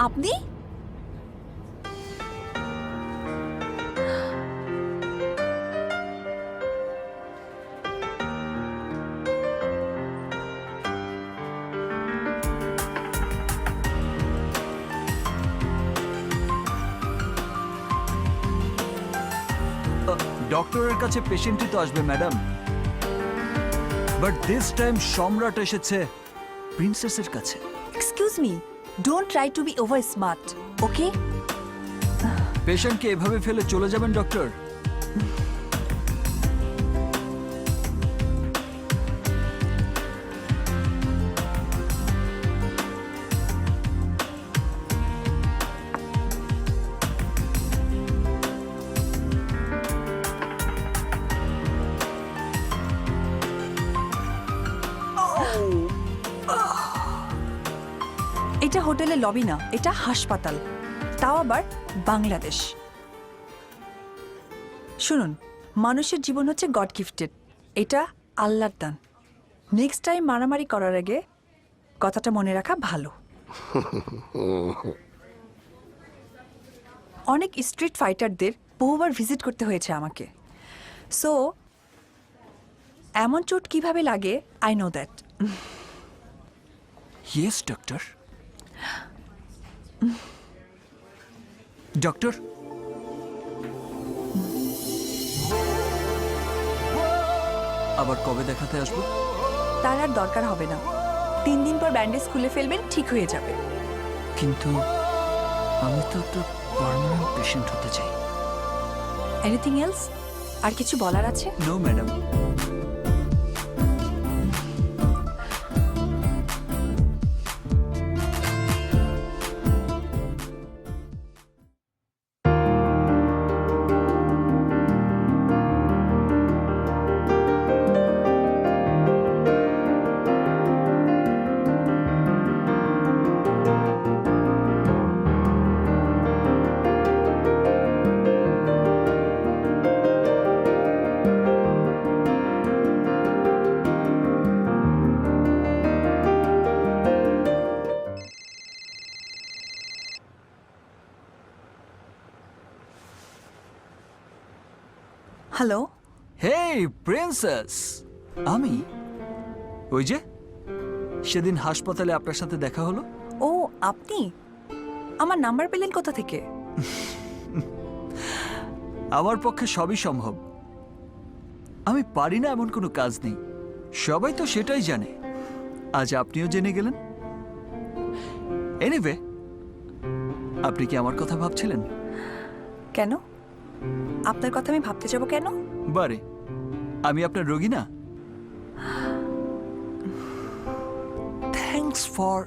আপনি? ডক্টরের কাছে পেশেন্টই তো আসবে ম্যাডাম, বাট দিস টাইম সম্রাট এসেছে প্রিন্সেসের কাছে। Excuse me, don't try to be over smart, okay? পেশেন্টকে এভাবে ফেলে চলে যাবেন ডক্টর? এটা হোটেলের লবি না, এটা হাসপাতাল, তাও আবার বাংলাদেশ। শুনুন, মানুষের জীবন হচ্ছে গড গিফটেড, এটা আল্লাহর দান। নেক্সট টাইম মারামারি করার আগে কথাটা মনে রাখা ভালো। অনেক স্ট্রিট ফাইটারদের বহুবার ভিজিট করতে হয়েছে আমাকে, সো এমন চোট কিভাবে লাগে I know that. Yes doctor. Doctor, আবার কবে দেখাতে আসবো? তার আর দরকার হবে না, 3 দিন পর ব্যান্ডেজ খুলে ফেলবেন, ঠিক হয়ে যাবে। কিন্তু আমি তো একটা পার্মানেন্ট পেশেন্ট হতে চাই। Anything else? আর কিছু বলার আছে? No madam. Hello, hey princess, আমি ওই যে সেদিন হাসপাতালে আপনার সাথে দেখা হলো। ও আপনি? আমার নাম্বার পেলেন কোথা থেকে? আমার পক্ষে সবই সম্ভব, আমি পারি না এমন কোনো কাজ নেই, সবাই তো সেটাই জানে, আজ আপনিও জেনে গেলেন। এনিওয়ে, আপনি কি আমার কথা ভাবছিলেন? কেন? আপনার কথা আমি ভাবতে যাব কেন? বারে, আমি আপনার রোগী না? Thanks for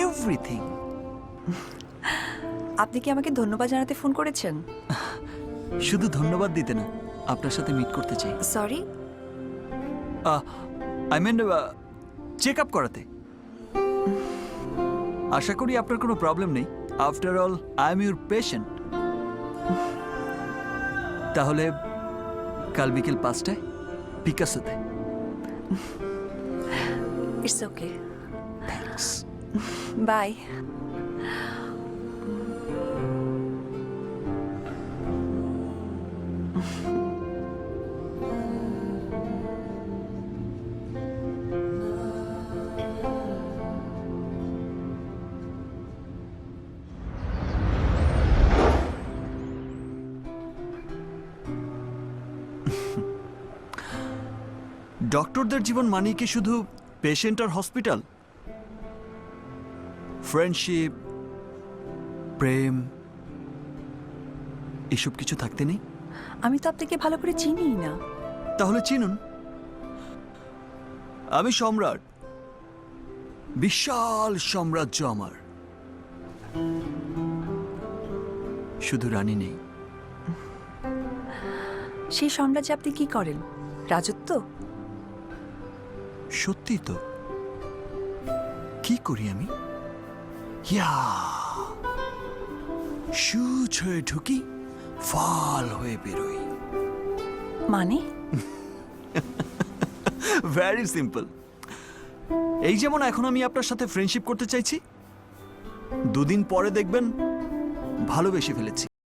everything. আপনি কি আমাকে ধন্যবাদ জানাতে ফোন করেছেন? শুধু ধন্যবাদ দিতে না, আপনার সাথে মিট করতে চাই। Sorry, I mean check up করাতে। আশা করি আপনার কোনো প্রবলেম নেই, after all I am your patient. তাহলে কাল বিকেল 5টায় পিকাসোতে। It's okay, thanks. বাই। ডক্টরদের জীবন মানে কি শুধু পেশেন্ট আর হসপিটাল? ফ্রেন্ডশিপ, প্রেম, এসব কিছু থাকতে নেই? আমি তো আপনাকে ভালো করে চিনিই না। তাহলে চিনুন, আমি সম্রাট, বিশাল সাম্রাজ্য আমার, শুধু রানী নেই। সেই সাম্রাজ্যে আপনি কি করেন? রাজত্ব? সত্যি তো, কি করি আমি? ইয়া, সূচ হয়ে ঢুকি, ফাল হয়ে বেরোই। মানে? Very simple. এই যেমন এখন আমি আপনার সাথে ফ্রেন্ডশিপ করতে চাইছি, দুদিন পরে দেখবেন ভালোবেসে ফেলেছি।